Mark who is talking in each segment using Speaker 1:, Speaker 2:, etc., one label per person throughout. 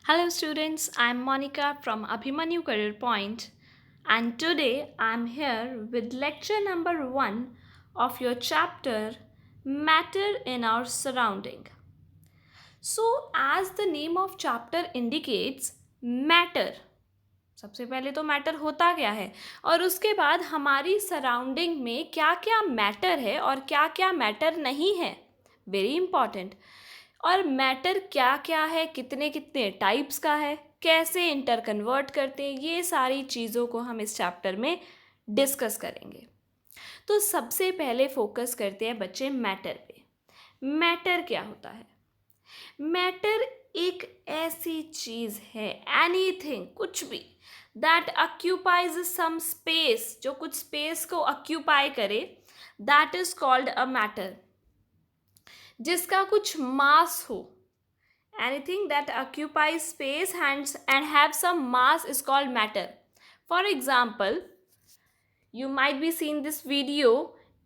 Speaker 1: Hello, students. I'm Monica from Abhimanyu Career Point, and today I'm here with lecture number 1 of your chapter Matter in Our Surrounding. So, as the name of chapter indicates, matter सबसे पहले तो matter होता क्या है और उसके बाद हमारी सराउंडिंग में क्या क्या मैटर है और क्या क्या मैटर नहीं है, वेरी इंपॉर्टेंट। और मैटर क्या क्या है, कितने कितने टाइप्स का है, कैसे इंटर कन्वर्ट करते हैं, ये सारी चीज़ों को हम इस चैप्टर में डिस्कस करेंगे। तो सबसे पहले फोकस करते हैं बच्चे मैटर पे। मैटर क्या होता है? मैटर एक ऐसी चीज है, एनीथिंग, कुछ भी, दैट ऑक्यूपाइज सम स्पेस, जो कुछ स्पेस को ऑक्यूपाई करे, that is called a matter. जिसका कुछ मास हो, anything that occupies space and have some mass is called matter. For example, you might be seeing this video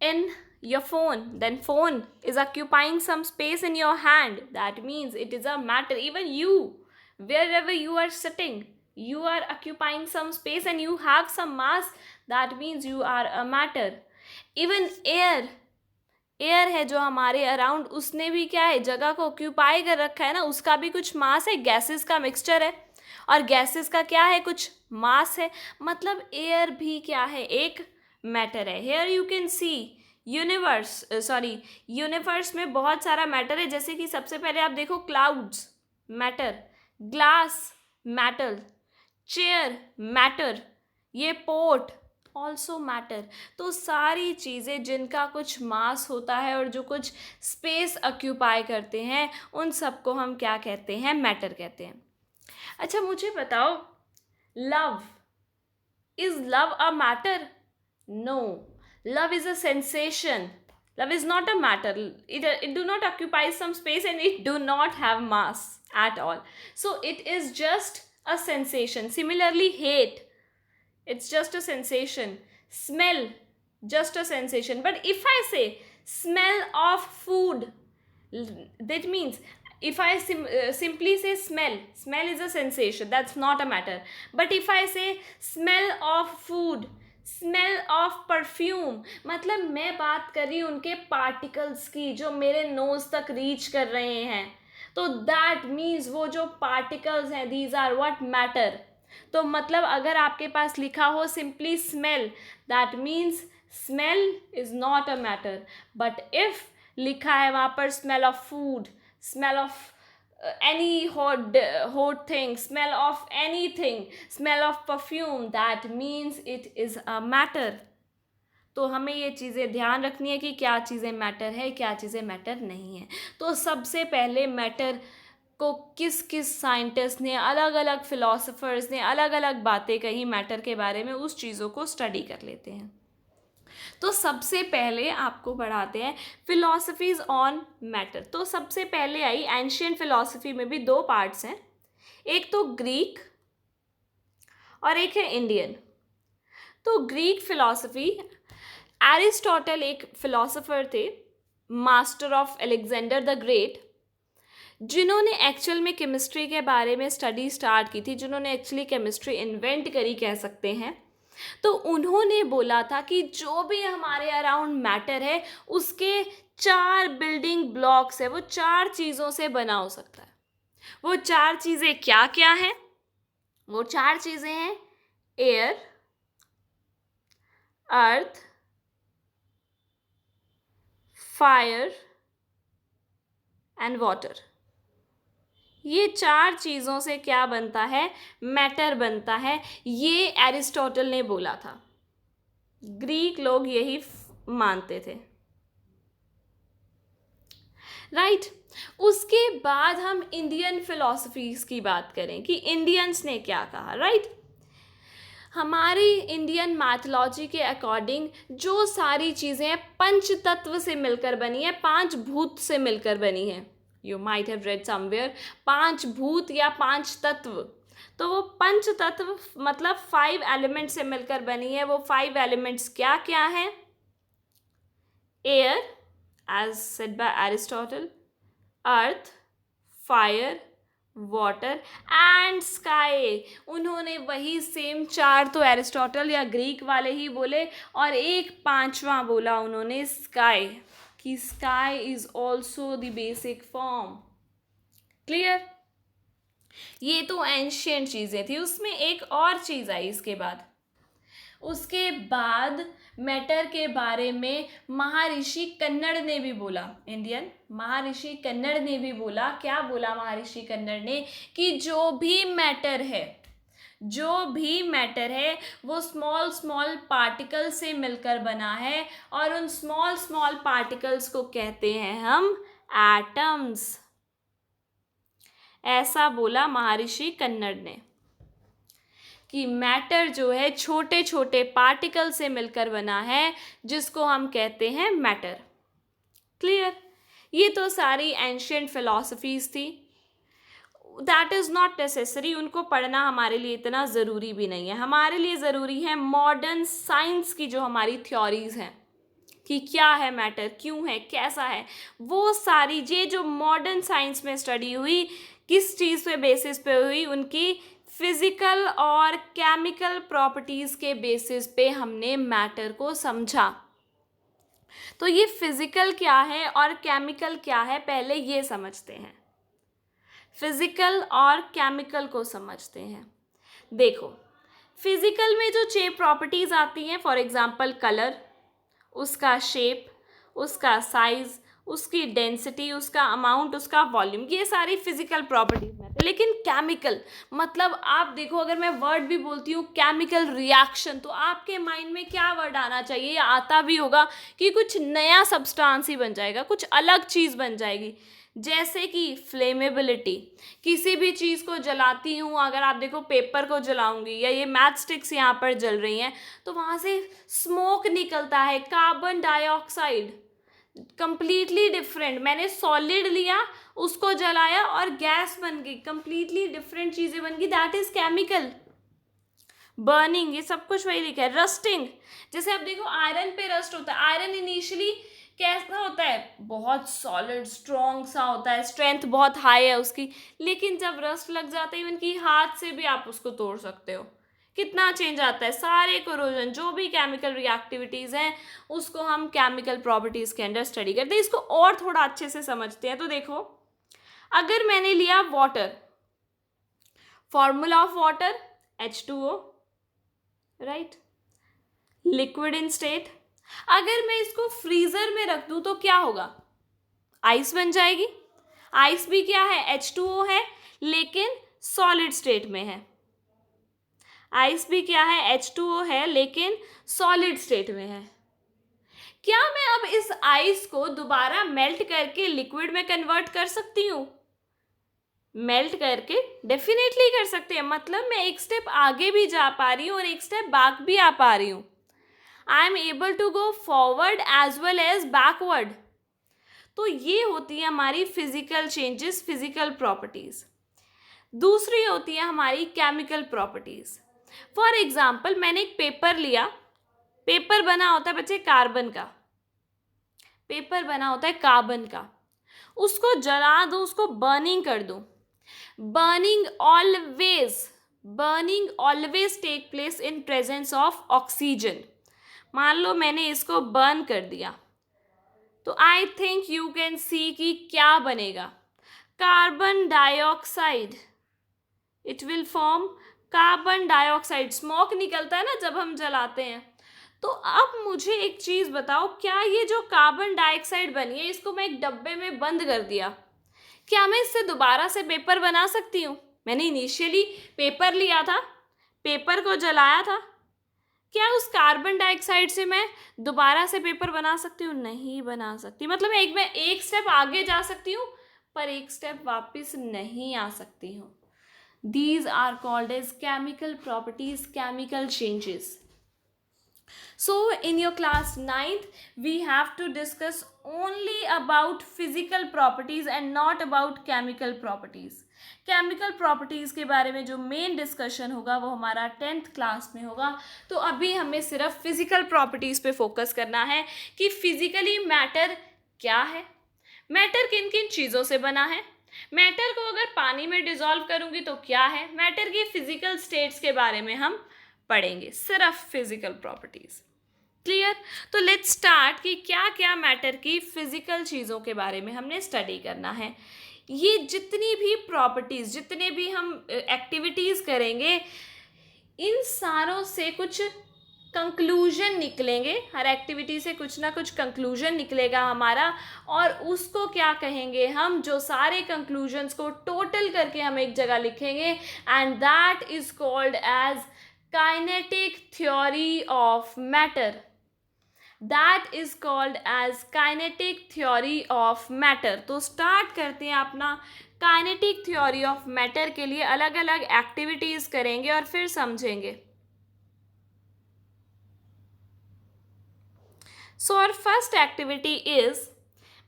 Speaker 1: in your phone, then phone is occupying some space in your hand, that means it is a matter. Even you, wherever you are sitting, you are occupying some space and you have some mass, that means you are a matter. Even air है जो हमारे around, उसने भी क्या है, जगह को occupy कर रखा है ना, उसका भी कुछ मास है, गैसेस का मिक्सचर है और गैसेस का क्या है, कुछ मास है। मतलब एयर भी क्या है, एक मैटर है। Here you can see universe में बहुत सारा मैटर है। जैसे कि सबसे पहले आप देखो, clouds matter, glass matter, chair matter, ये पोट ऑल्सो मैटर। तो सारी चीज़ें जिनका कुछ मास होता है और जो कुछ स्पेस ऑक्यूपाई करते हैं, उन सबको हम क्या कहते हैं, मैटर कहते हैं। अच्छा, मुझे बताओ, love, is love a matter? No, love is a sensation. Love is not a matter. It do not occupy some space and it do not have mass at all. So it is just a sensation. Similarly, hate, it's just a sensation. Smell, just a sensation. But if I say smell of food, that means if I simply say smell is a sensation, that's not a matter. But if I say smell of food, smell of perfume, मतलब मैं बात कर रही हूँ उनके particles की जो मेरे नोज तक रीच कर रहे हैं, तो दैट मीन्स वो जो पार्टिकल्स हैं, दीज आर व्हाट मैटर। तो मतलब अगर आपके पास लिखा हो simply smell, that means smell is not a matter. But if लिखा है वहाँ पर smell of food, smell of any hot thing, smell of anything, smell of perfume, that means it is a matter. तो हमें ये चीज़ें ध्यान रखनी है कि क्या चीज़ें मैटर है, क्या चीज़ें मैटर नहीं है। तो सबसे पहले मैटर को किस किस साइंटिस्ट ने, अलग अलग फिलोसफर्स ने अलग अलग बातें कही मैटर के बारे में, उस चीज़ों को स्टडी कर लेते हैं। तो सबसे पहले आपको पढ़ाते हैं फिलॉसफीज ऑन मैटर। तो सबसे पहले आई एंशियंट फिलॉसफी में भी दो पार्ट्स हैं, एक तो ग्रीक और एक है इंडियन। तो ग्रीक फिलॉसफी, एरिस्टोटल एक फिलॉसफर थे, master of Alexander the great, जिन्होंने एक्चुअल में केमिस्ट्री के बारे में स्टडी स्टार्ट की थी, जिन्होंने एक्चुअली केमिस्ट्री इन्वेंट करी कह सकते हैं। तो उन्होंने बोला था कि जो भी हमारे अराउंड मैटर है, उसके 4 बिल्डिंग ब्लॉक्स है, वो 4 चीज़ों से बना हो सकता है। वो 4 चीज़ें क्या क्या हैं? वो 4 चीज़ें हैं air, earth, fire and water. ये 4 चीज़ों से क्या बनता है, मैटर बनता है। ये एरिस्टोटल ने बोला था, ग्रीक लोग यही मानते थे, राइट। उसके बाद हम इंडियन फिलॉसफीज की बात करें कि इंडियंस ने क्या कहा, राइट। हमारी इंडियन मैथोलॉजी के अकॉर्डिंग जो सारी चीज़ें पंच तत्व से मिलकर बनी है, 5 भूत से मिलकर बनी है। You might have read somewhere 5 भूत या 5 तत्व। तो वो पंच तत्व मतलब 5 एलिमेंट्स से मिलकर बनी है। वो 5 एलिमेंट्स क्या क्या हैं? Air, as said by Aristotle, earth, fire, water and sky. उन्होंने वही सेम चार तो एरिस्टोटल या ग्रीक वाले ही बोले, और एक पांचवा बोला उन्होंने स्काई, कि sky is also the basic form. Clear? ये तो एंशियंट चीजें थी। उसमें एक और चीज आई उसके बाद मैटर के बारे में महर्षि कन्नड़ ने भी बोला। इंडियन महर्षि कन्नड़ ने भी बोला। क्या बोला महर्षि कन्नड़ ने? कि जो भी मैटर है वो स्मॉल स्मॉल पार्टिकल से मिलकर बना है, और उन स्मॉल स्मॉल पार्टिकल्स को कहते हैं हम एटम्स। ऐसा बोला महर्षि कन्नड़ ने कि मैटर जो है छोटे छोटे पार्टिकल से मिलकर बना है, जिसको हम कहते हैं मैटर। क्लियर? ये तो सारी एंशियंट फिलॉसफीज थी। दैट इज़ नॉट नेसेसरी, उनको पढ़ना हमारे लिए इतना ज़रूरी भी नहीं है। हमारे लिए ज़रूरी है मॉडर्न साइंस की जो हमारी थ्योरीज हैं, कि क्या है मैटर, क्यों है, कैसा है, वो सारी ये जो मॉडर्न साइंस में स्टडी हुई, किस चीज़ पे बेसिस पे हुई, उनकी फिजिकल और केमिकल प्रॉपर्टीज़ के बेसिस पे हमने मैटर को समझा। तो ये फिजिकल क्या है और केमिकल क्या है, पहले ये समझते हैं। फिजिकल और केमिकल को समझते हैं। देखो, फिजिकल में जो 6 प्रॉपर्टीज़ आती हैं, फॉर एग्जांपल कलर, उसका शेप, उसका साइज, उसकी डेंसिटी, उसका अमाउंट, उसका वॉल्यूम, ये सारी फिजिकल प्रॉपर्टीज हैं। लेकिन केमिकल मतलब आप देखो, अगर मैं वर्ड भी बोलती हूँ केमिकल रिएक्शन, तो आपके माइंड में क्या वर्ड आना चाहिए, या आता भी होगा कि कुछ नया सब्सटेंस ही बन जाएगा, कुछ अलग चीज़ बन जाएगी। जैसे कि फ्लेमेबिलिटी, किसी भी चीज़ को जलाती हूँ, अगर आप देखो पेपर को जलाऊंगी, या ये मैच स्टिक्स यहाँ पर जल रही हैं, तो वहाँ से स्मोक निकलता है, कार्बन डाइऑक्साइड, कंप्लीटली डिफरेंट। मैंने सॉलिड लिया, उसको जलाया और गैस बन गई, कंप्लीटली डिफरेंट चीज़ें बन गई, दैट इज केमिकल। बर्निंग, ये सब कुछ वही लिखा है। रस्टिंग, जैसे आप देखो आयरन पे रस्ट होता है। आयरन इनिशियली कैसा होता है, बहुत सॉलिड स्ट्रॉन्ग सा होता है, स्ट्रेंथ बहुत हाई है उसकी, लेकिन जब रस्ट लग जाता है, इवन की हाथ से भी आप उसको तोड़ सकते हो। कितना चेंज आता है, सारे कोरोजन, जो भी केमिकल रिएक्टिविटीज़ हैं, उसको हम केमिकल प्रॉपर्टीज़ के अंडर स्टडी करते हैं। इसको और थोड़ा अच्छे से समझते हैं। तो देखो, अगर मैंने लिया water, formula of water H2O, right, liquid in state. अगर मैं इसको फ्रीजर में रख दूं तो क्या होगा, आइस बन जाएगी। आइस भी क्या है, H2O है, लेकिन सॉलिड स्टेट में है। आइस भी क्या है, H2O है, लेकिन सॉलिड स्टेट में है। क्या मैं अब इस आइस को दोबारा मेल्ट करके लिक्विड में कन्वर्ट कर सकती हूँ? मेल्ट करके डेफिनेटली कर सकते हैं। मतलब मैं एक स्टेप आगे भी जा पा रही हूँ और एक स्टेप बैक भी आ पा रही हूँ। I am able to go forward as well as backward. तो ये होती है हमारी फिजिकल चेंजेस, फिजिकल प्रॉपर्टीज। दूसरी होती है हमारी केमिकल प्रॉपर्टीज। फॉर एग्जाम्पल, मैंने एक पेपर लिया, पेपर बना होता है बच्चे कार्बन का, पेपर बना होता है कार्बन का, उसको जला दूं, उसको बर्निंग कर दूं। Burning always take place in presence of oxygen. मान लो मैंने इसको बर्न कर दिया, तो I think you can see कि क्या बनेगा, carbon dioxide. It will form carbon dioxide. Smoke निकलता है ना जब हम जलाते हैं। तो अब मुझे एक चीज़ बताओ, क्या ये जो कार्बन डाइऑक्साइड बनी है, इसको मैं एक डब्बे में बंद कर दिया, क्या मैं इससे दोबारा से पेपर बना सकती हूँ? मैंने इनिशियली पेपर लिया था, पेपर को जलाया था, क्या उस कार्बन डाइऑक्साइड से मैं दोबारा से पेपर बना सकती हूँ? नहीं बना सकती। मतलब मैं एक स्टेप आगे जा सकती हूँ, पर एक स्टेप वापस नहीं आ सकती हूँ। These are called as chemical properties, chemical changes. So in your class 9th, we have to discuss only about physical properties and not about chemical properties. Chemical properties के बारे में जो मेन डिस्कशन होगा वो हमारा 10th क्लास में होगा। तो अभी हमें सिर्फ फिजिकल प्रॉपर्टीज़ पे फोकस करना है कि फिजिकली मैटर क्या है, मैटर किन किन चीज़ों से बना है, मैटर को अगर पानी में डिसॉल्व करूंगी तो क्या है, मैटर की फिजिकल स्टेट्स के बारे में हम पढ़ेंगे, सिर्फ फिजिकल प्रॉपर्टीज। क्लियर? तो लेट्स स्टार्ट कि क्या क्या मैटर की फिजिकल चीज़ों के बारे में हमने स्टडी करना है। ये जितनी भी प्रॉपर्टीज, जितने भी हम एक्टिविटीज़ करेंगे, इन सारों से कुछ कंक्लूजन निकलेंगे, हर एक्टिविटी से कुछ ना कुछ कंक्लूजन निकलेगा हमारा, और उसको क्या कहेंगे हम, जो सारे कंक्लूजन्स को टोटल करके हम एक जगह लिखेंगे, and that is called as kinetic theory of matter. That is called as kinetic theory of matter. तो स्टार्ट करते हैं अपना काइनेटिक थ्योरी ऑफ मैटर के लिए अलग अलग एक्टिविटीज करेंगे और फिर समझेंगे। So our first activity is,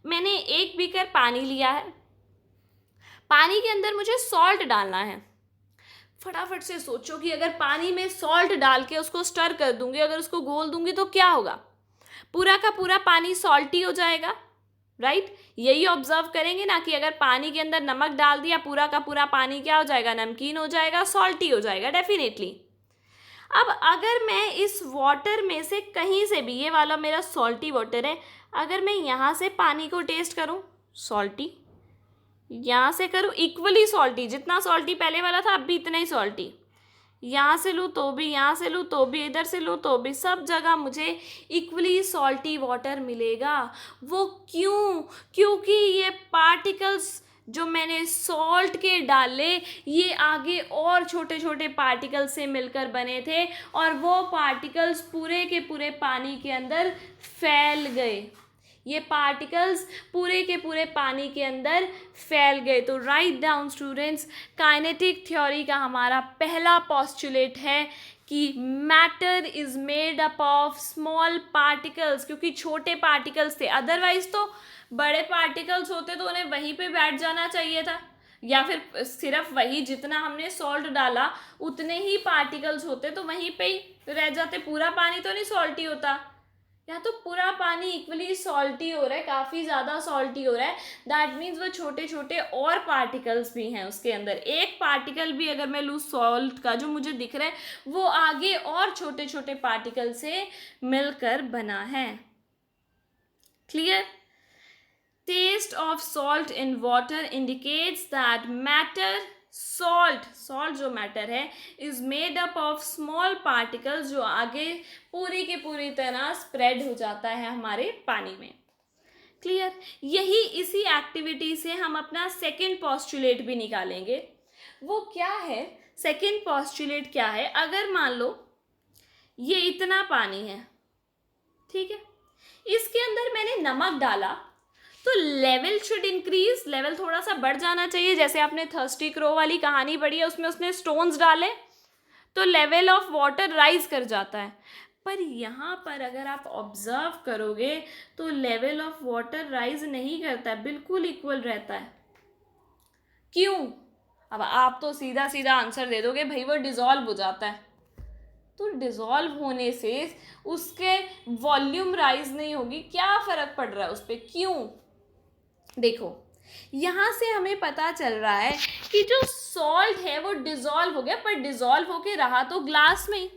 Speaker 1: मैंने एक बीकर पानी लिया है, पानी के अंदर मुझे सॉल्ट डालना है। फटाफट से सोचो कि अगर पानी में सॉल्ट डाल के उसको स्टर कर दूंगी, अगर उसको घोल दूंगी तो क्या होगा, पूरा का पूरा पानी सॉल्टी हो जाएगा, राइट? यही ऑब्जर्व करेंगे ना कि अगर पानी के अंदर नमक डाल दिया, पूरा का पूरा पानी क्या हो जाएगा, नमकीन हो जाएगा, सॉल्टी हो जाएगा डेफिनेटली। अब अगर मैं इस वाटर में से कहीं से भी, ये वाला मेरा सॉल्टी वाटर है, अगर मैं यहाँ से पानी को टेस्ट करूँ सॉल्टी, यहाँ से करूँ इक्वली सॉल्टी, जितना सॉल्टी पहले वाला था अब भी इतना ही सॉल्टी, यहाँ से लूँ तो भी, यहाँ से लूँ तो भी, इधर से लूँ तो भी, सब जगह मुझे इक्वली सॉल्टी वाटर मिलेगा। वो क्यों? क्योंकि ये पार्टिकल्स जो मैंने सॉल्ट के डाले, ये आगे और छोटे छोटे पार्टिकल्स से मिलकर बने थे, और वो पार्टिकल्स पूरे के पूरे पानी के अंदर फैल गए। ये पार्टिकल्स पूरे के पूरे पानी के अंदर फैल गए। तो write down students, kinetic theory का हमारा पहला पोस्टुलेट है कि matter is made up of small particles, क्योंकि छोटे पार्टिकल्स थे, अदरवाइज तो बड़े पार्टिकल्स होते तो उन्हें वहीं पे बैठ जाना चाहिए था, या फिर सिर्फ वही जितना हमने सॉल्ट डाला उतने ही पार्टिकल्स होते तो वहीं पे ही रह जाते, पूरा पानी तो नहीं सॉल्टी होता। या तो पूरा पानी इक्वली सॉल्टी हो रहा है, काफ़ी ज़्यादा सॉल्टी हो रहा है, दैट मीन्स वो छोटे छोटे और पार्टिकल्स भी हैं उसके अंदर। एक पार्टिकल भी अगर मैं लूँ सॉल्ट का जो मुझे दिख रहा है, वो आगे और छोटे छोटे पार्टिकल से मिलकर बना है। Clear? Taste of salt in water indicates that matter, salt जो मैटर है, is made up of small particles जो आगे पूरी की पूरी तरह स्प्रेड हो जाता है हमारे पानी में। क्लियर? यही इसी एक्टिविटी से हम अपना सेकेंड पोस्टुलेट भी निकालेंगे। वो क्या है? सेकेंड पोस्टुलेट क्या है? अगर मान लो ये इतना पानी है, ठीक है, इसके अंदर मैंने नमक डाला, तो लेवल शुड इंक्रीज, लेवल थोड़ा सा बढ़ जाना चाहिए। जैसे आपने थर्स्टी क्रो वाली कहानी पढ़ी है, उसमें उसने स्टोन्स डाले तो लेवल ऑफ वाटर राइज कर जाता है। पर यहाँ पर अगर आप ऑब्जर्व करोगे तो लेवल ऑफ वाटर राइज नहीं करता है, बिल्कुल इक्वल रहता है। क्यों? अब आप तो सीधा सीधा आंसर दे दोगे भाई वो डिजॉल्व हो जाता है। तो डिजॉल्व होने से उसके वॉल्यूम राइज नहीं होगी, क्या फर्क पड़ रहा है उस पर? क्यों? देखो, यहाँ से हमें पता चल रहा है कि जो सॉल्ट है वो डिजॉल्व हो गया, पर डिजॉल्व होके रहा तो ग्लास में,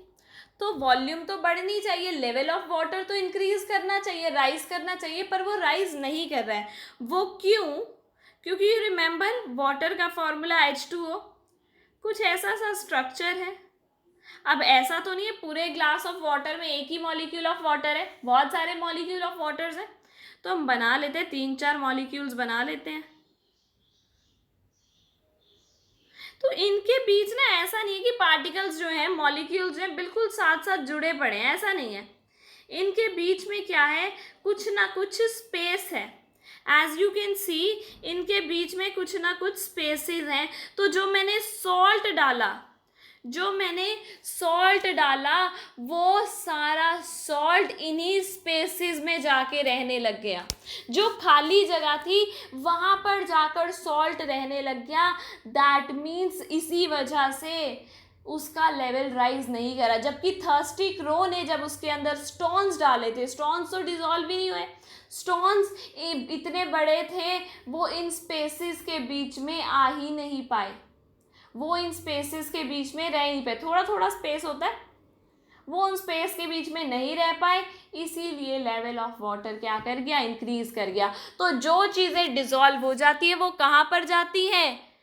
Speaker 1: तो वॉल्यूम तो बढ़नी चाहिए, लेवल ऑफ वाटर तो इंक्रीज करना चाहिए, राइज करना चाहिए, पर वो राइज नहीं कर रहा है। वो क्यों? क्योंकि यू रिमेंबर वाटर का फॉर्मूला H2O, कुछ ऐसा सा स्ट्रक्चर है। अब ऐसा तो नहीं है पूरे ग्लास ऑफ वाटर में एक ही मॉलिक्यूल ऑफ वाटर है, बहुत सारे मॉलिक्यूल ऑफ वाटर्स हैं, तो हम बना लेते हैं 3-4 मॉलिक्यूल्स बना लेते हैं। तो इनके बीच ना ऐसा नहीं है कि पार्टिकल्स जो हैं, मॉलिक्यूल्स हैं, बिल्कुल साथ साथ जुड़े पड़े हैं, ऐसा नहीं है। इनके बीच में क्या है, कुछ ना कुछ स्पेस है। एज यू कैन सी, इनके बीच में कुछ ना कुछ स्पेसेस हैं। तो जो मैंने सॉल्ट डाला वो सारा सॉल्ट इन्हीं स्पेसेस में जाके रहने लग गया। जो खाली जगह थी वहाँ पर जाकर सॉल्ट रहने लग गया। दैट मीन्स इसी वजह से उसका लेवल राइज नहीं करा, जबकि थर्स्टी क्रो ने जब उसके अंदर स्टोन्स डाले थे, स्टोन्स तो डिसॉल्व ही नहीं हुए, स्टोन्स इतने बड़े थे वो इन स्पेसेस के बीच में आ ही नहीं पाए, वो इन स्पेसेस के बीच में रह नहीं पाए, थोड़ा थोड़ा स्पेस होता है, वो उन स्पेस के बीच में नहीं रह पाए, इसीलिए लेवल ऑफ वाटर क्या कर गया, इंक्रीज कर गया। तो जो चीज़ें डिसॉल्व हो जाती है वो कहाँ पर जाती है,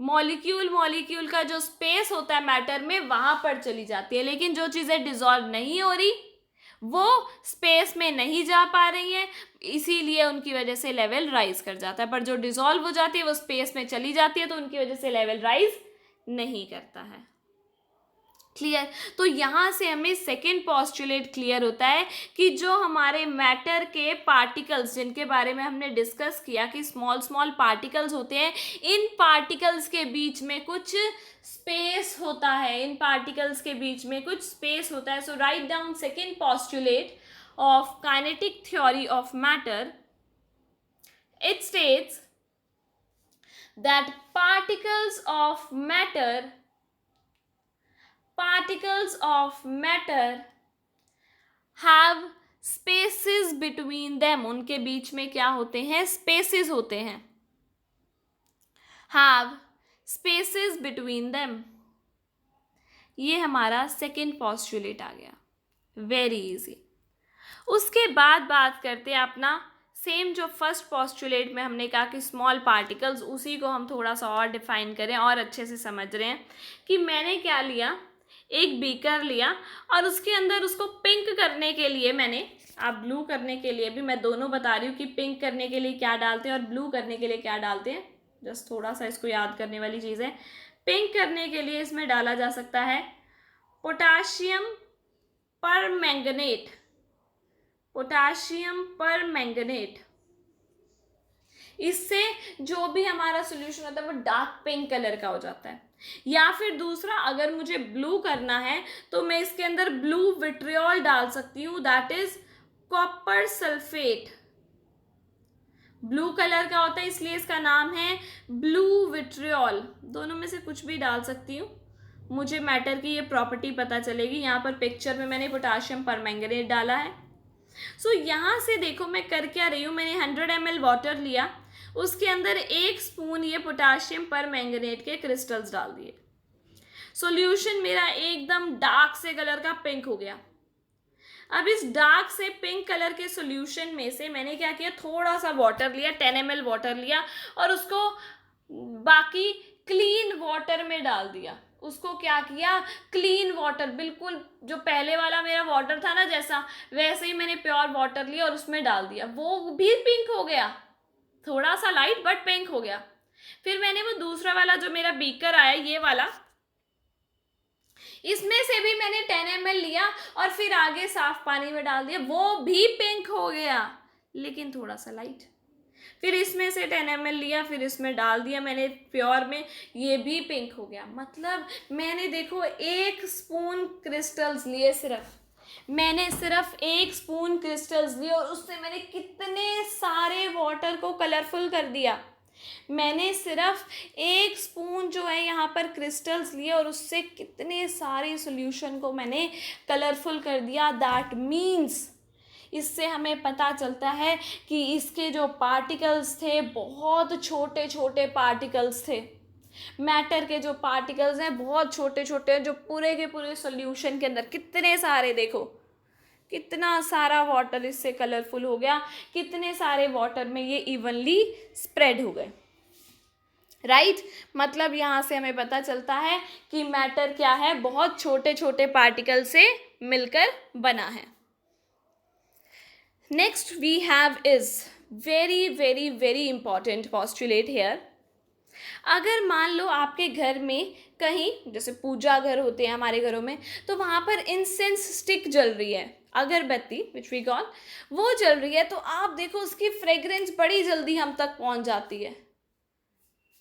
Speaker 1: मॉलिक्यूल का जो स्पेस होता है मैटर में वहाँ पर चली जाती है, लेकिन जो चीज़ें डिसॉल्व नहीं हो रही वो स्पेस में नहीं जा पा रही हैं, इसीलिए उनकी वजह से लेवल राइज कर जाता है। पर जो डिसॉल्व हो जाती है वो स्पेस में चली जाती है, तो उनकी वजह से लेवल राइज नहीं करता है। क्लियर। तो यहाँ से हमें सेकेंड पॉस्टुलेट क्लियर होता है कि जो हमारे मैटर के पार्टिकल्स जिनके बारे में हमने डिस्कस किया कि स्मॉल स्मॉल पार्टिकल्स होते हैं, इन पार्टिकल्स के बीच में कुछ स्पेस होता है, इन पार्टिकल्स के बीच में कुछ स्पेस होता है। So write down second postulate of kinetic theory of matter. It states that particles of matter have spaces between them. उनके बीच में क्या होते हैं, spaces होते हैं, have spaces between them. ये हमारा सेकेंड पॉस्टुलेट आ गया, वेरी इजी। उसके बाद बात करते हैं अपना सेम जो फर्स्ट पॉस्टुलेट में हमने कहा कि स्मॉल पार्टिकल्स, उसी को हम थोड़ा सा और डिफाइन करें और अच्छे से समझ रहे हैं कि मैंने क्या लिया, एक बीकर लिया और उसके अंदर उसको पिंक करने के लिए मैंने, आप ब्लू करने के लिए भी मैं दोनों बता रही हूँ कि पिंक करने के लिए क्या डालते हैं और ब्लू करने के लिए क्या डालते हैं, जस्ट थोड़ा सा इसको याद करने वाली चीज़ है। पिंक करने के लिए इसमें डाला जा सकता है पोटाशियम परमैंगनेट, पोटाशियम परमैंगनेट। इससे जो भी हमारा सॉल्यूशन होता है वो डार्क पिंक कलर का हो जाता है। या फिर दूसरा, अगर मुझे ब्लू करना है तो मैं इसके अंदर ब्लू विट्रियोल डाल सकती हूँ, that is copper sulphate. Blue colour का होता है इसलिए इसका नाम है ब्लू विट्रियोल। दोनों में से कुछ भी डाल सकती हूँ, मुझे मैटर की ये प्रॉपर्टी पता चलेगी। यहाँ पर पिक्चर में मैंने पोटाशियम परमैंगनेट डाला है। सो यहाँ से देखो मैं कर क्या रही हूँ, मैंने 100 ml वाटर लिया, उसके अंदर 1 स्पून ये पोटाशियम परमैंगनेट के क्रिस्टल्स डाल दिए। सॉल्यूशन मेरा एकदम डार्क से कलर का पिंक हो गया। अब इस डार्क से पिंक कलर के सॉल्यूशन में से मैंने क्या किया, थोड़ा सा वाटर लिया, 10 ml वाटर लिया और उसको बाकी क्लीन वाटर में डाल दिया। उसको क्या किया, क्लीन वाटर, बिल्कुल जो पहले वाला मेरा वाटर था ना जैसा, वैसे ही मैंने प्योर वाटर लिया और उसमें डाल दिया। वो भी पिंक हो गया, थोड़ा सा लाइट बट पिंक हो गया। फिर मैंने वो दूसरा वाला जो मेरा बीकर आया, ये वाला, इसमें से भी मैंने 10 ml लिया और फिर आगे साफ पानी में डाल दिया, वो भी पिंक हो गया लेकिन थोड़ा सा लाइट। फिर इसमें से 10 ml लिया, फिर इसमें डाल दिया मैंने प्योर में, ये भी पिंक हो गया। मतलब मैंने देखो 1 स्पून क्रिस्टल्स लिए, मैंने सिर्फ 1 स्पून क्रिस्टल्स लिए और उससे मैंने कितने सारे वाटर को कलरफुल कर दिया। मैंने सिर्फ 1 स्पून जो है यहाँ पर क्रिस्टल्स लिए और उससे कितने सारे सॉल्यूशन को मैंने कलरफुल कर दिया। दैट मीन्स इससे हमें पता चलता है कि इसके जो पार्टिकल्स थे बहुत छोटे छोटे पार्टिकल्स थे। मैटर के जो पार्टिकल्स हैं बहुत छोटे छोटे, जो पूरे के पूरे सॉल्यूशन के अंदर कितने सारे, देखो कितना सारा वाटर इससे कलरफुल हो गया, कितने सारे वाटर में ये इवनली स्प्रेड हो गए। राइट मतलब यहाँ से हमें पता चलता है कि मैटर क्या है, बहुत छोटे छोटे पार्टिकल से मिलकर बना है। Next we have is very very very important postulate here. अगर मान लो आपके घर में कहीं, जैसे पूजा घर होते हैं हमारे घरों में, तो वहाँ पर इंसेंस स्टिक जल रही है, अगरबत्ती विच वी कॉल, वो जल रही है, तो आप देखो उसकी फ्रेग्रेंस बड़ी जल्दी हम तक पहुँच जाती है।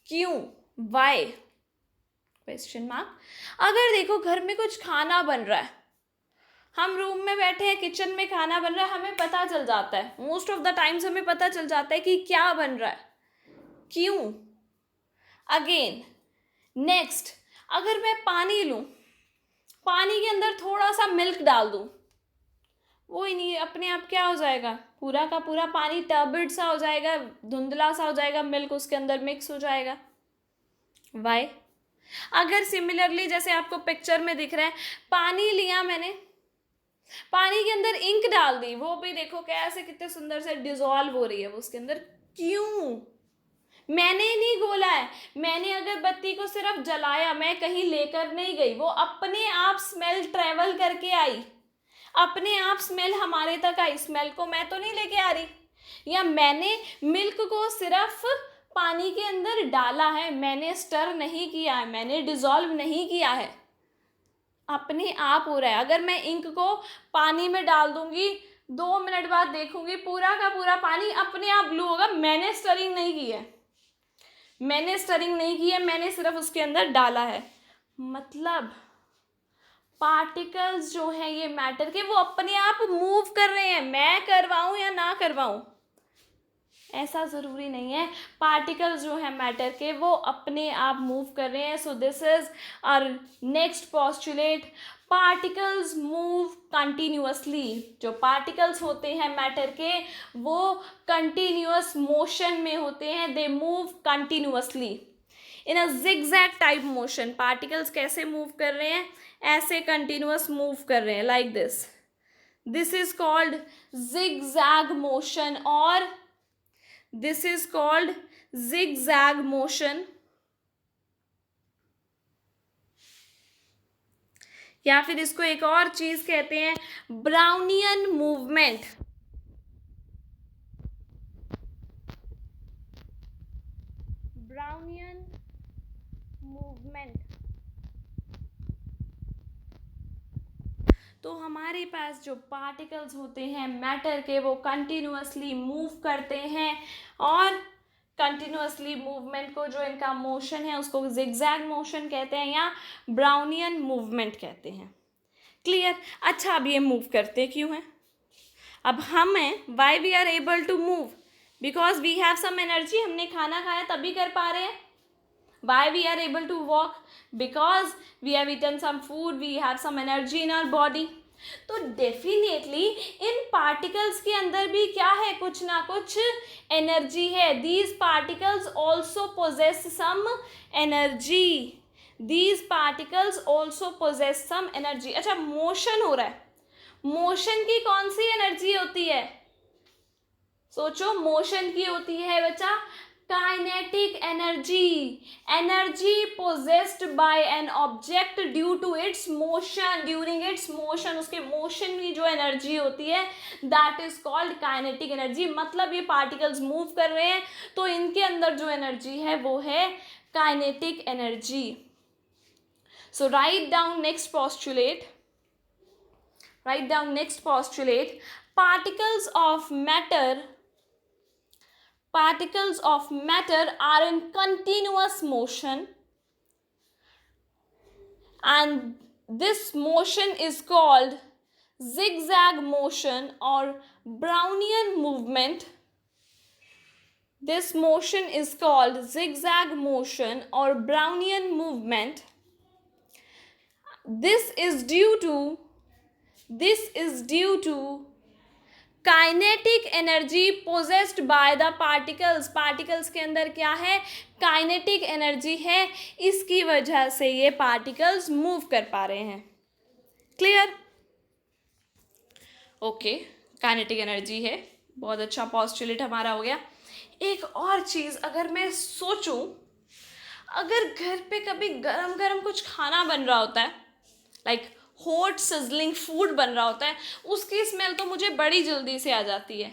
Speaker 1: क्यों, वाई, क्वेश्चन मार्क। अगर देखो घर में कुछ खाना बन रहा है, हम रूम में बैठे हैं, किचन में खाना बन रहा है, हमें पता चल जाता है, मोस्ट ऑफ द टाइम्स हमें पता चल जाता है कि क्या बन रहा है, क्यों। अगेन नेक्स्ट, अगर मैं पानी लूँ, पानी के अंदर थोड़ा सा मिल्क डाल दूँ, वो ही नहीं, अपने आप क्या हो जाएगा, पूरा का पूरा पानी टर्बिड सा हो जाएगा, धुंधला सा हो जाएगा, मिल्क उसके अंदर मिक्स हो जाएगा। वाई? अगर सिमिलरली जैसे आपको पिक्चर में दिख रहा है, पानी लिया मैंने, पानी के अंदर इंक डाल दी, वो भी देखो कैसे कितने सुंदर से डिजोल्व हो रही है वो उसके अंदर। क्यों? मैंने नहीं घोला है, मैंने अगरबत्ती को सिर्फ जलाया, मैं कहीं लेकर नहीं गई, वो अपने आप स्मेल ट्रेवल करके आई, अपने आप स्मेल हमारे तक आई, स्मेल को मैं तो नहीं लेके आ रही। या मैंने मिल्क को सिर्फ पानी के अंदर डाला है, मैंने स्टर नहीं किया है, मैंने डिजोल्व नहीं किया है, अपने आप हो रहा है। अगर मैं इंक को पानी में डाल दूंगी, 2 मिनट बाद देखूंगी पूरा का पूरा पानी अपने आप ब्लू होगा, मैंने स्टरिंग नहीं की है, मैंने स्टरिंग नहीं की है, मैंने सिर्फ उसके अंदर डाला है। मतलब पार्टिकल्स जो हैं ये मैटर के, वो अपने आप मूव कर रहे हैं, मैं करवाऊं या ना करवाऊं ऐसा ज़रूरी नहीं है। पार्टिकल्स जो है मैटर के वो अपने आप मूव कर रहे हैं। So this is our next postulate, particles move continuously. जो पार्टिकल्स होते हैं मैटर के वो कंटिन्यूअस मोशन में होते हैं, they move continuously in a zigzag type motion. Particles कैसे मूव कर रहे हैं? ऐसे कंटिन्यूअस मूव कर रहे हैं, like this. This is called zigzag motion और this is called zigzag motion, या फिर इसको एक और चीज कहते हैं ब्राउनियन मूवमेंट। Brownian movement. तो हमारे पास जो पार्टिकल्स होते हैं मैटर के वो कंटिन्यूअसली मूव करते हैं, और कंटिन्यूअसली मूवमेंट को, जो इनका मोशन है उसको जिगजैग मोशन कहते हैं या ब्राउनियन मूवमेंट कहते हैं। क्लियर? अच्छा, अब ये मूव करते क्यों हैं? अब हमें why we are able to move, because we have some energy, हमने खाना खाया तभी कर पा रहे हैं। Why we are able to walk? Because we have eaten some food, we have some energy in our body. तो डेफिनेटली इन पार्टिकल्स के अंदर भी क्या है, कुछ ना कुछ एनर्जी है। These particles also possess some energy, these particles also possess some energy. अच्छा, मोशन हो रहा है, मोशन की कौन सी एनर्जी होती है? सोचो, मोशन की होती है बच्चा kinetic energy, energy possessed by an object due to its motion, during its motion, उसके मोशन में जो एनर्जी होती है that is called kinetic energy. मतलब ये पार्टिकल्स मूव कर रहे हैं तो इनके अंदर जो एनर्जी है वो है kinetic energy. So write down next postulate, write down next postulate, particles of matter are in continuous motion, and this motion is called zigzag motion or Brownian movement. This motion is called zigzag motion or Brownian movement. This is due to kinetic energy possessed by the particles. Particles के अंदर क्या है? Kinetic energy है, इसकी वजह से ये particles move कर पा रहे हैं। क्लियर? ओके, काइनेटिक एनर्जी है, बहुत अच्छा पोस्टुलेट हमारा हो गया। एक और चीज़ अगर मैं सोचूं, अगर घर पे कभी गरम गरम कुछ खाना बन रहा होता है, लाइक हॉट सिजलिंग फूड बन रहा होता है, उसकी स्मेल तो मुझे बड़ी जल्दी से आ जाती है।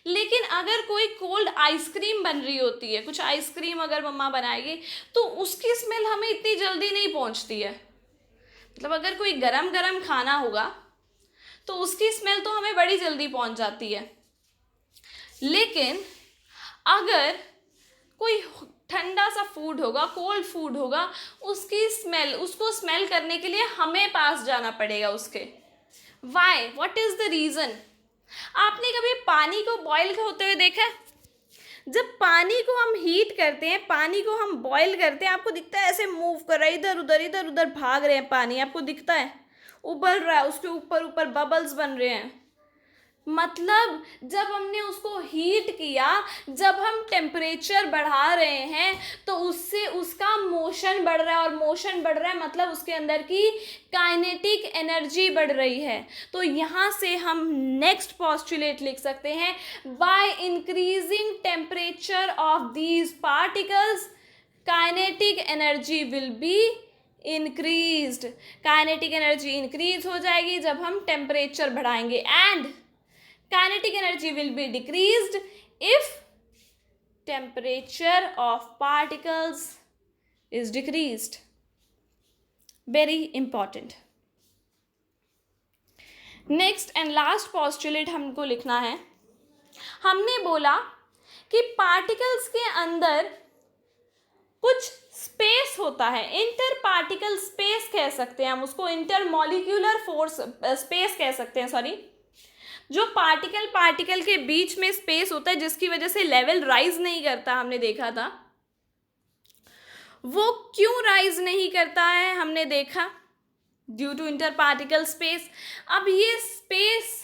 Speaker 1: लेकिन अगर कोई कोल्ड आइसक्रीम बन रही होती है, कुछ आइसक्रीम अगर मम्मा बनाएगी, तो उसकी स्मेल हमें इतनी जल्दी नहीं पहुंचती है। मतलब अगर कोई गरम गरम खाना होगा तो उसकी स्मेल तो हमें बड़ी जल्दी पहुंच जाती है। लेकिन अगर कोई ठंडा सा फूड होगा, कोल्ड फूड होगा, उसकी स्मेल, उसको स्मेल करने के लिए हमें पास जाना पड़ेगा उसके। Why? What is the reason? आपने कभी पानी को बॉईल होते हुए देखा है? जब पानी को हम हीट करते हैं, पानी को हम बॉईल करते हैं, आपको दिखता है ऐसे मूव कर रहा है, इधर उधर भाग रहे हैं पानी, आपको दिखता है? उबल रहा है, उसके ऊपर ऊपर बबल्स बन रहे हैं, मतलब जब हमने उसको हीट किया, जब हम टेम्परेचर बढ़ा रहे हैं तो उससे उसका मोशन बढ़ रहा है, और मोशन बढ़ रहा है मतलब उसके अंदर की काइनेटिक एनर्जी बढ़ रही है। तो यहाँ से हम नेक्स्ट पॉस्टुलेट लिख सकते हैं, by increasing temperature of these particles kinetic energy will be increased. Kinetic energy increase हो जाएगी जब हम टेम्परेचर बढ़ाएंगे, and kinetic energy will be decreased if temperature of particles is decreased. Very important. Next and last postulate हमको लिखना है। हमने बोला कि पार्टिकल्स के अंदर कुछ स्पेस होता है, इंटर पार्टिकल स्पेस कह सकते हैं हम उसको, इंटर मॉलिक्यूलर फोर्स स्पेस कह सकते हैं, सॉरी। जो पार्टिकल के बीच में स्पेस होता है जिसकी वजह से लेवल राइज नहीं करता, हमने देखा था। वो क्यों राइज नहीं करता है हमने देखा, due to inter particle space. अब ये स्पेस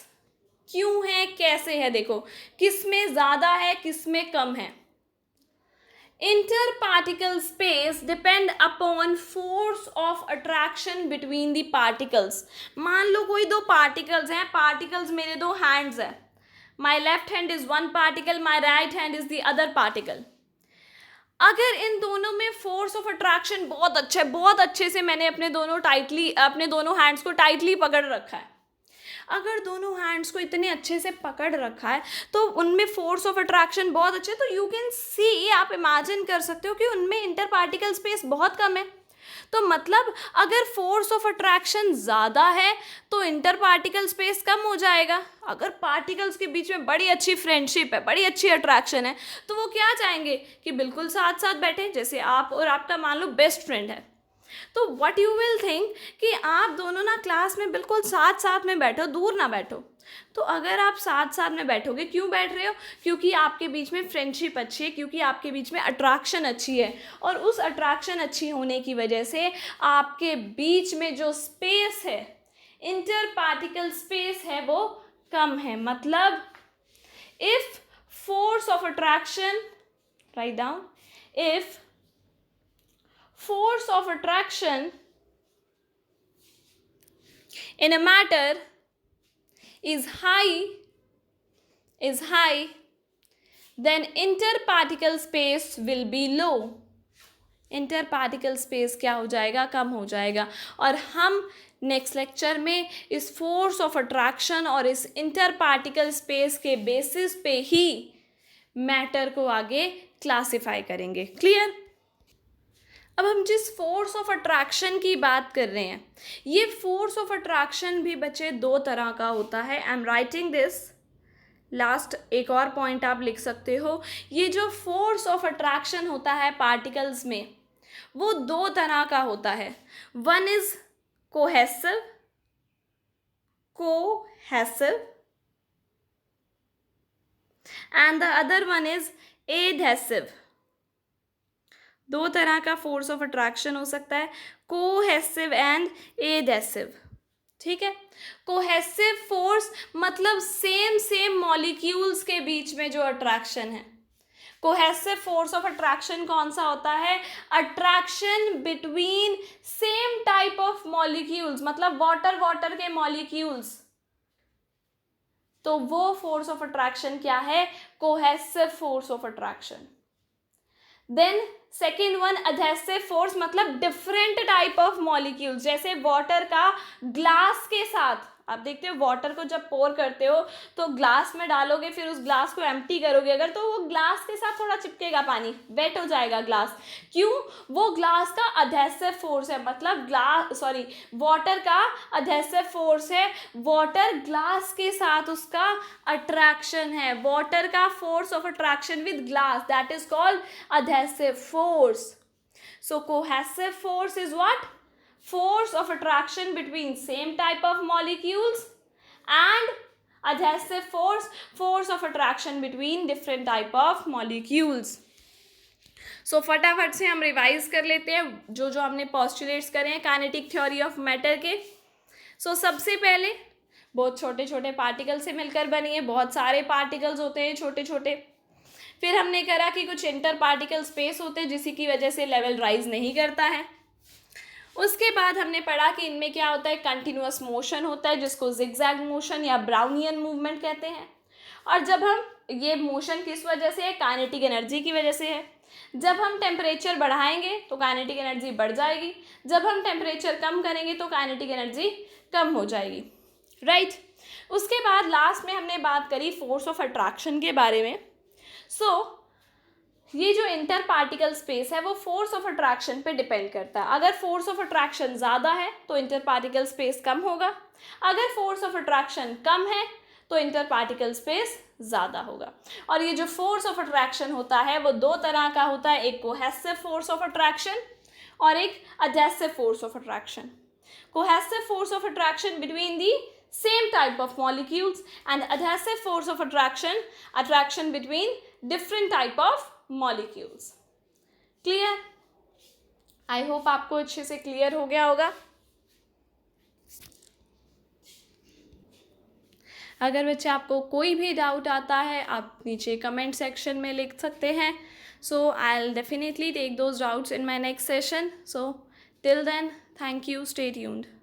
Speaker 1: क्यों है, कैसे है, देखो किस में ज़्यादा है किस में कम है। Interparticle space depend upon force of attraction between the particles. मान लो कोई दो पार्टिकल्स हैं, पार्टिकल्स मेरे दो हैंड्स हैं, my left hand is one particle, my right hand is the other particle. अगर इन दोनों में फोर्स ऑफ अट्रैक्शन बहुत अच्छा है, बहुत अच्छे से मैंने अपने दोनों हैंड्स को टाइटली पकड़ रखा है, अगर दोनों हैंड्स को इतने अच्छे से पकड़ रखा है तो उनमें फोर्स ऑफ अट्रैक्शन बहुत अच्छे है, तो यू कैन सी, आप इमेजिन कर सकते हो कि उनमें इंटर पार्टिकल स्पेस बहुत कम है। तो मतलब अगर फोर्स ऑफ अट्रैक्शन ज़्यादा है तो इंटर पार्टिकल स्पेस कम हो जाएगा। अगर पार्टिकल्स के बीच में बड़ी अच्छी फ्रेंडशिप है, बड़ी अच्छी अट्रैक्शन है, तो वो क्या चाहेंगे कि बिल्कुल साथ साथ बैठे, जैसे आप और आपका मान लो बेस्ट फ्रेंड है। तो व्हाट यू विल थिंक कि आप दोनों ना क्लास में बिल्कुल साथ साथ में बैठो, दूर ना बैठो। तो अगर आप साथ साथ में बैठोगे, क्यों बैठ रहे हो, क्योंकि आपके बीच में फ्रेंडशिप अच्छी है, क्योंकि आपके बीच में अट्रैक्शन अच्छी है, और उस अट्रैक्शन अच्छी होने की वजह से आपके बीच में जो स्पेस है, इंटर पार्टिकल स्पेस है, वो कम है। मतलब if force of attraction, write down, if force of attraction in a matter is high, then interparticle space will be low. interparticle space क्या हो जाएगा, कम हो जाएगा। और हम नेक्स्ट लेक्चर में इस फोर्स ऑफ अट्रैक्शन और इस इंटरपार्टिकल स्पेस के बेसिस पे ही मैटर को आगे क्लासिफाई करेंगे। क्लियर? अब हम जिस फोर्स ऑफ अट्रैक्शन की बात कर रहे हैं, ये फोर्स ऑफ अट्रैक्शन भी बच्चे दो तरह का होता है। I am writing this, last एक और पॉइंट आप लिख सकते हो। ये जो फोर्स ऑफ अट्रैक्शन होता है पार्टिकल्स में, वो दो तरह का होता है। One is cohesive and the other one is adhesive. दो तरह का फोर्स ऑफ अट्रैक्शन हो सकता है, कोहेसिव एंड एडहेसिव। ठीक है, कोहेसिव फोर्स मतलब सेम मॉलिक्यूल्स के बीच में जो अट्रैक्शन है। कोहेसिव फोर्स ऑफ अट्रैक्शन कौन सा होता है, attraction between same type of molecules, मतलब वाटर के मॉलिक्यूल्स। तो वो फोर्स ऑफ अट्रैक्शन क्या है, cohesive force of attraction. Then second one adhesive force, मतलब डिफरेंट टाइप ऑफ मॉलिक्यूल्स, जैसे वाटर का ग्लास के साथ। आप देखते हो वाटर को जब पोर करते हो तो ग्लास में डालोगे, फिर उस ग्लास को एम्प्टी करोगे अगर, तो वो ग्लास के साथ थोड़ा चिपकेगा, पानी वेट हो जाएगा ग्लास। क्यों, वो ग्लास का एडहेसिव फोर्स है, मतलब वाटर का एडहेसिव फोर्स है, वाटर ग्लास के साथ उसका अट्रैक्शन है, वाटर का force of attraction with glass, that is called adhesive force. So cohesive force is what, force of attraction between same type of molecules, and adhesive force of attraction between different type of molecules. So फटाफट से हम revise कर लेते हैं जो हमने postulates करे हैं काइनेटिक थ्योरी ऑफ मैटर के। सो सबसे पहले बहुत छोटे छोटे पार्टिकल से मिलकर बनी है, बहुत सारे पार्टिकल्स होते हैं छोटे छोटे। फिर हमने करा कि कुछ इंटर पार्टिकल स्पेस होते हैं जिसी की वजह से लेवल राइज नहीं करता है। उसके बाद हमने पढ़ा कि इनमें क्या होता है, कंटिन्यूअस मोशन होता है जिसको जिगजैग मोशन या ब्राउनियन मूवमेंट कहते हैं। और जब हम ये मोशन किस वजह से है, काइनेटिक एनर्जी की वजह से है। जब हम टेम्परेचर बढ़ाएंगे तो काइनेटिक एनर्जी बढ़ जाएगी, जब हम टेम्परेचर कम करेंगे तो काइनेटिक एनर्जी कम हो जाएगी, राइट। उसके बाद लास्ट में हमने बात करी फोर्स ऑफ अट्रैक्शन के बारे में। ये जो इंटर पार्टिकल स्पेस है वो फोर्स ऑफ अट्रैक्शन पे डिपेंड करता है। अगर फोर्स ऑफ अट्रैक्शन ज़्यादा है तो इंटर पार्टिकल स्पेस कम होगा, अगर फोर्स ऑफ अट्रैक्शन कम है तो इंटर पार्टिकल स्पेस ज़्यादा होगा। और ये जो फोर्स ऑफ अट्रैक्शन होता है वो दो तरह का होता है, एक कोहेसिव फोर्स ऑफ अट्रैक्शन और एक adhesive force of attraction. Cohesive force of attraction between the same type of molecules and adhesive force of attraction between different type of molecules. Clear? I hope आपको अच्छे से clear हो गया होगा। अगर बच्चे आपको कोई भी डाउट आता है आप नीचे कमेंट सेक्शन में लिख सकते हैं। So I'll definitely take those doubts in my next session. So till then, thank you, stay tuned.